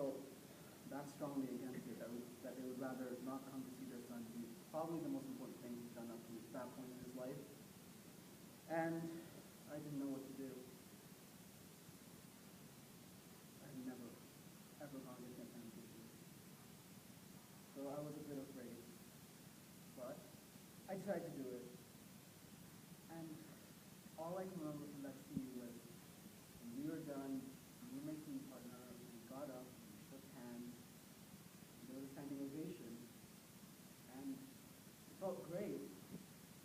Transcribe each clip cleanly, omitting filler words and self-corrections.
felt that strongly against it, that they would rather not come to see their son do probably the most important thing he's done up to that point in his life. And I didn't know what to do. I had never, ever gone against my ambitions. So I was a bit afraid. But I decided to do it. And all I can remember from that scene was when we were done, me and my scene partner, we got up, we shook hands, and there was a standing ovation. And it felt great.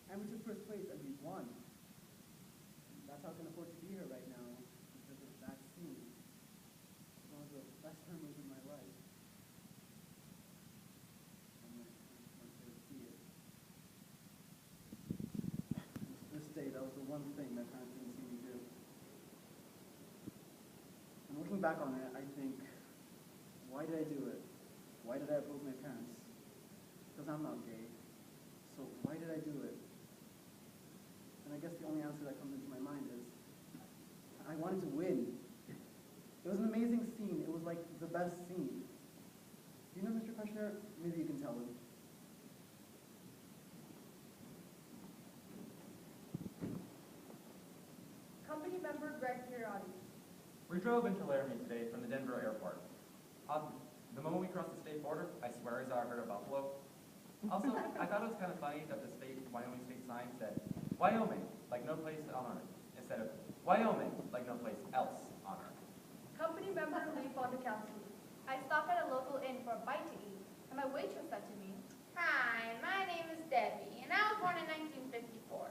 And we took first place and we won. And that's how I can afford to be here right now, because of that scene. It's one of the best memories of my life. And I to see it. This day, that was the one thing my parents didn't see me do. And looking back on it, I think, why did I do it? Why did I oppose my parents? Because I'm not gay. So why did I do it? And I guess the only answer that comes into my mind is, I wanted to win. It was an amazing scene. It was like the best scene. Do you know Mr. Kushner? Maybe you can tell him. Company member Greg Pirati. We drove into Laramie today from the Denver airport. The moment we crossed the state border, I swear I saw a herd of buffalo. Also, I thought it was kind of funny that the Wyoming state sign said, Wyoming, like no place on earth, instead of Wyoming, like no place else on earth. Company member Lee Fondakowski. I stopped at a local inn for a bite to eat, and my waitress said to me, Hi, my name is Debbie, and I was born in 1954.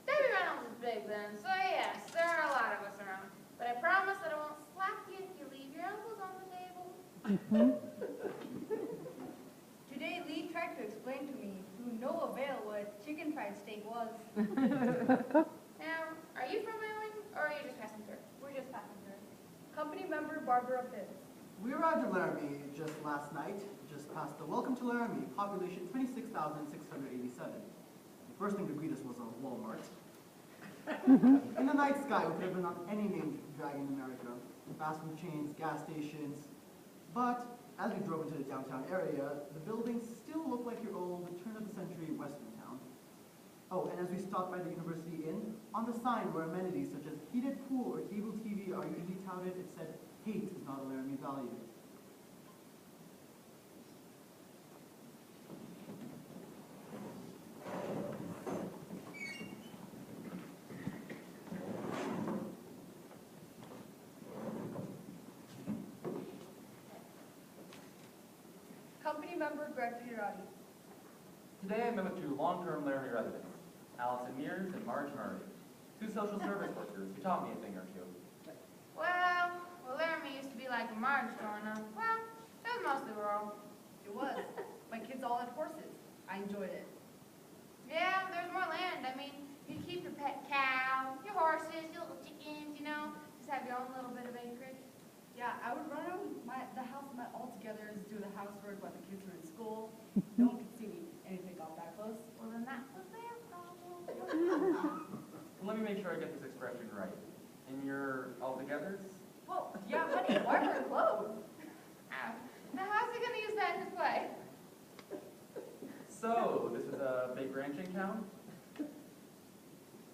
Debbie Reynolds is big then, so yes, there are a lot of us around. But I promise that I won't slap you if you leave your elbows on the table. Today, Lee tried to explain to me to no avail what chicken fried steak was. Now, are you from Wyoming, or are you just passing through? we're just passing through. Company member Barbara Bibbs. We arrived in Laramie just last night, just past the Welcome to Laramie, population 26,687. The first thing to greet us was a Walmart. In the night sky, we could have been on any named drag in America. Fast food chains, gas stations. But as we drove into the downtown area, the buildings still look like your old turn-of-the-century western town. Oh, and as we stopped by the University Inn, on the sign where amenities such as heated pool or cable TV are usually touted, it said, hate is not a Laramie value. Company member Greg Pirati. Today I met with two long-term Laramie residents, Allison Mears and Marge Murray, two social service workers who taught me a thing or two. Well, Laramie used to be like a Marge growing up. Well, it was mostly rural. It was. My kids all had horses. I enjoyed it. Yeah, there's more land. I mean, you keep your pet cow, your horses, your little chickens, you know, just have your own little bit of acreage. Yeah, I would run around the house all together, do the housework while the kids were in school. No one could see me anything got that close. Well, then that was their problem. Let me make sure I get this expression right. In your all-togethers? Well, yeah, honey, why wear clothes? Now, how's he going to use that in his play? So, this is a big ranching town?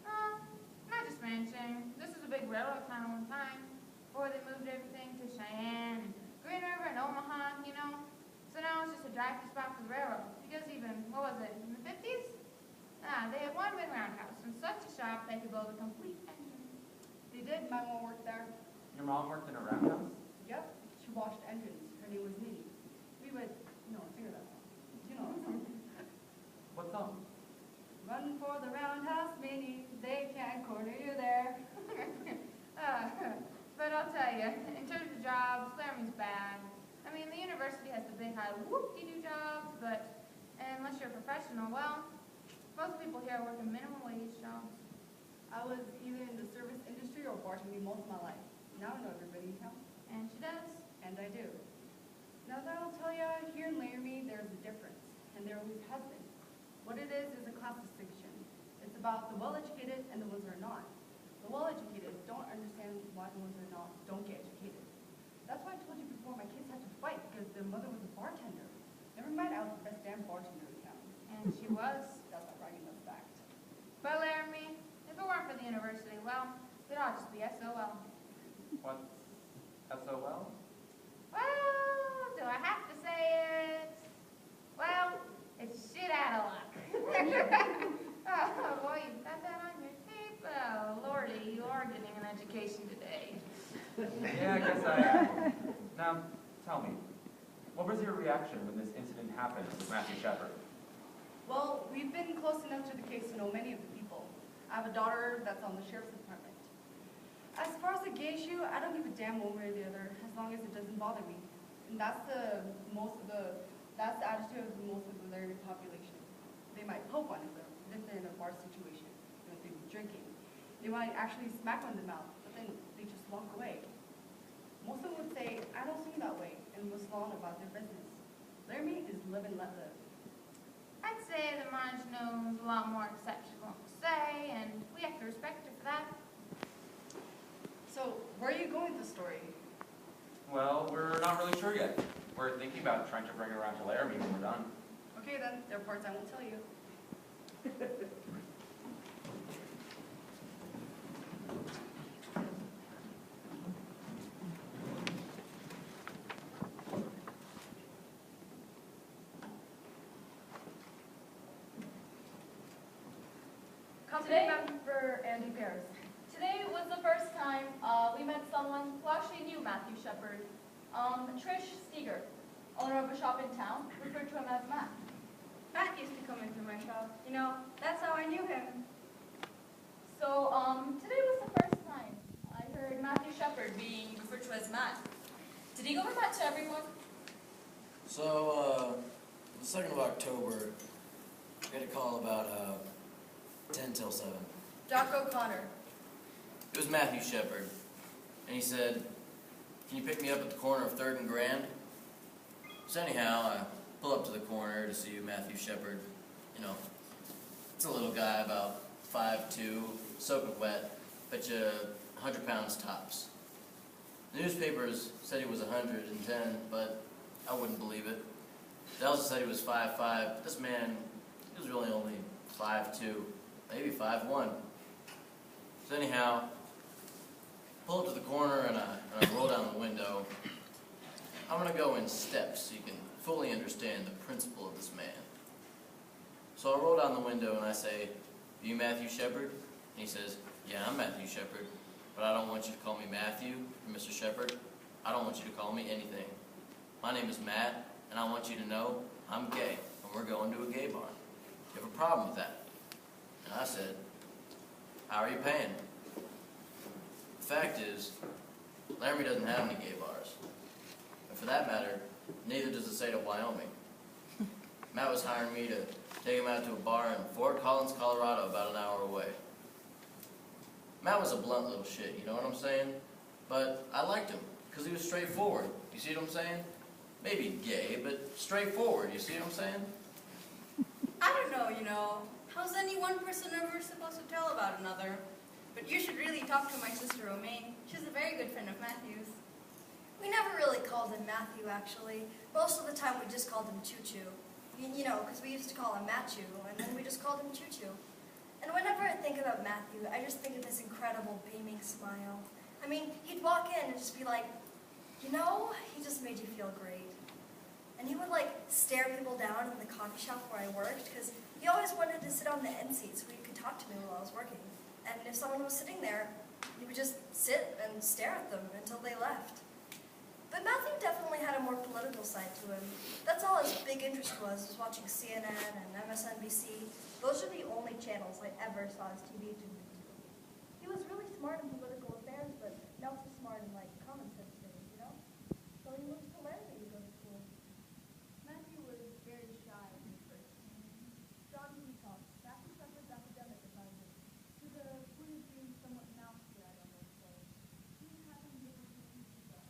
Not just ranching. This is a big railroad town at one time. Before they moved everything to Cheyenne and Green River and Omaha, you know. So now it's just a drive-through spot for the railroad. Because even, what was it, in the 50s? They had one big roundhouse and such a shop they could build a complete engine. They did. My mom worked there. Your mom worked in a roundhouse? Yep. She washed engines. Her name was Minnie. We would, sing her that song. You know that song. What song? Run for the roundhouse, Minnie. They can't corner you there. But I'll tell you, in terms of jobs, Laramie's bad. I mean, the university has the big high whoop-de-doo jobs, but unless you're a professional, well, most people here are working minimum wage jobs. I was either in the service industry or bartending most of my life. Now I know everybody in town. And she does. And I do. Now that I'll tell you, here in Laramie, there's a difference. And there always has been. What it is a class distinction. It's about the well-educated and the ones who are not. The well-educated don't understand why the ones who are not don't get educated. That's why I told you before my kids had to bartender. Never mind, I was the best damn bartender in town. And she was. That's not bragging, that's fact. But Laramie, if it weren't for the university, well, we'd all just be SOL. What's SOL? Well, do I have to say it? Well, it's shit out of luck. Oh, boy, you've got that on your tape? Oh, Lordy, you are getting an education today. Yeah, I guess I am. Now, tell me, what was your reaction when this incident happened with Matthew Shepard? Well, we've been close enough to the case to know many of the people. I have a daughter that's on the sheriff's department. As far as the gay issue, I don't give a damn one way or the other, as long as it doesn't bother me. And that's the attitude of most of the Laramie population. They might poke one another if they're in a bar situation, if they're drinking. They might actually smack one in the mouth, but then they just walk away. Most of them would say, I don't see that way, and move on about their business. Laramie is live and let live. I'd say that Marge knows a lot more exception what to say, and we have to respect her for that. So, where are you going with the story? Well, we're not really sure yet. We're thinking about trying to bring it around to Laramie when we're done. Okay then, there are parts I won't tell you. Company member Andy Paris. Today was the first time we met someone who actually knew Matthew Shepard. Trish Steger, owner of a shop in town, referred to him as Matt. Matt used to come into my shop. You know, that's how I knew him. So today was the first time I heard Matthew Shepard being referred to as Matt. Did he go over Matt to everyone? So, the 2nd of October, I got a call about 10 till 7. Doc O'Connor. It was Matthew Shepard, and he said, can you pick me up at the corner of 3rd and Grand? So anyhow, I pull up to the corner to see Matthew Shepard. You know, it's a little guy about 5'2", soaking wet, bet you 100 pounds tops. The newspapers said he was 110, but I wouldn't believe it. They also said he was 5'5", but this man, he was really only 5'2", maybe 5'1". So anyhow, pull up to the corner and I roll down the window. I'm going to go in steps so you can fully understand the principle of this man. So I roll down the window and I say, are you Matthew Shepard? And he says, yeah, I'm Matthew Shepard, but I don't want you to call me Matthew or Mr. Shepard. I don't want you to call me anything. My name is Matt, and I want you to know I'm gay, and we're going to a gay bar. You have a problem with that? And I said, how are you paying? The fact is, Laramie doesn't have any gay bars. And for that matter, neither does the state of Wyoming. Matt was hiring me to take him out to a bar in Fort Collins, Colorado, about an hour away. Matt was a blunt little shit, you know what I'm saying? But I liked him, because he was straightforward. You see what I'm saying? Maybe gay, but straightforward, you see what I'm saying? I don't know, you know. How's any one person ever supposed to tell about another? But you should really talk to my sister Romaine. She's a very good friend of Matthew's. We never really called him Matthew, actually. Most of the time we just called him Choo Choo. You know, because we used to call him Matthew, and then we just called him Choo Choo. And whenever I think about Matthew, I just think of his incredible beaming smile. I mean, he'd walk in and just be like, you know, he just made you feel great. And he would, like, stare people down in the coffee shop where I worked, because he always wanted to sit on the end seat so he could talk to me while I was working. And if someone was sitting there, he would just sit and stare at them until they left. But Matthew definitely had a more political side to him. That's all his big interest was watching CNN and MSNBC. Those are the only channels I ever saw his TV tuned into. He was really smart in political affairs, but not so smart in, like, common sense things, you know? So he moved to Laramie to go to school. Matthew was very shy when he first came. John P. Talks, Matthew Shepard's academic advisor, to the point of being somewhat mousy, I'd almost say. He didn't have any difficulty to but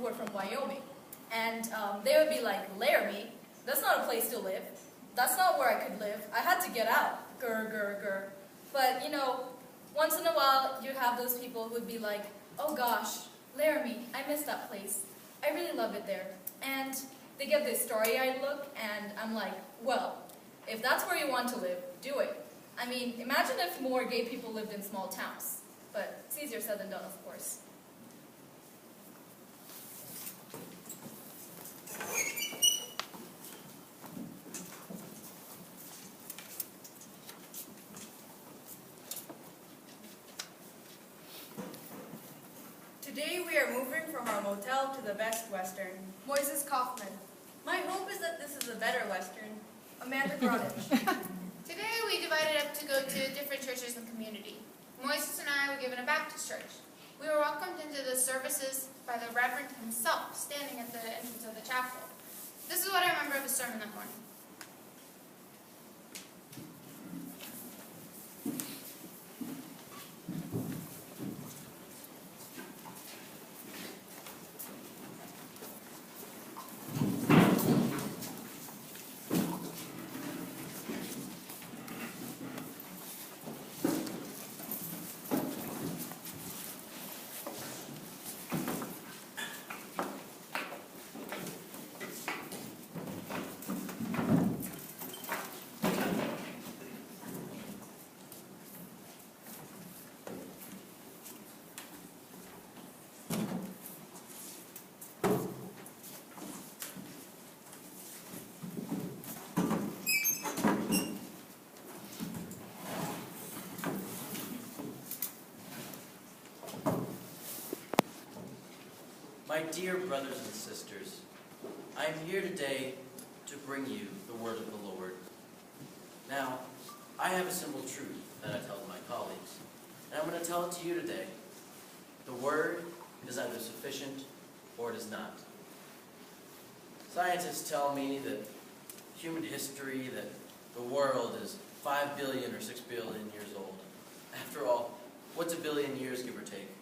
who are from Wyoming. And they would be like, Laramie? That's not a place to live. That's not where I could live. I had to get out. Grr, grr, grr. But, you know, once in a while, you have those people who would be like, oh gosh, Laramie, I miss that place. I really love it there. And they get this starry-eyed look, and I'm like, well, if that's where you want to live, do it. I mean, imagine if more gay people lived in small towns. But it's easier said than done, of course. Today we are moving from our motel to the Best Western. Moises Kaufman. My hope is that this is a better Western. Amanda Grotich. Today we divided up to go to different churches and community. Moises and I were given a Baptist church. We were welcomed into the services by the Reverend himself, standing at the entrance of the chapel. This is what I remember of his sermon that morning. My dear brothers and sisters, I am here today to bring you the word of the Lord. Now, I have a simple truth that I tell to my colleagues, and I'm going to tell it to you today. The word is either sufficient or it is not. Scientists tell me that human history, that the world is 5 billion or 6 billion years old. After all, what's a billion years, give or take?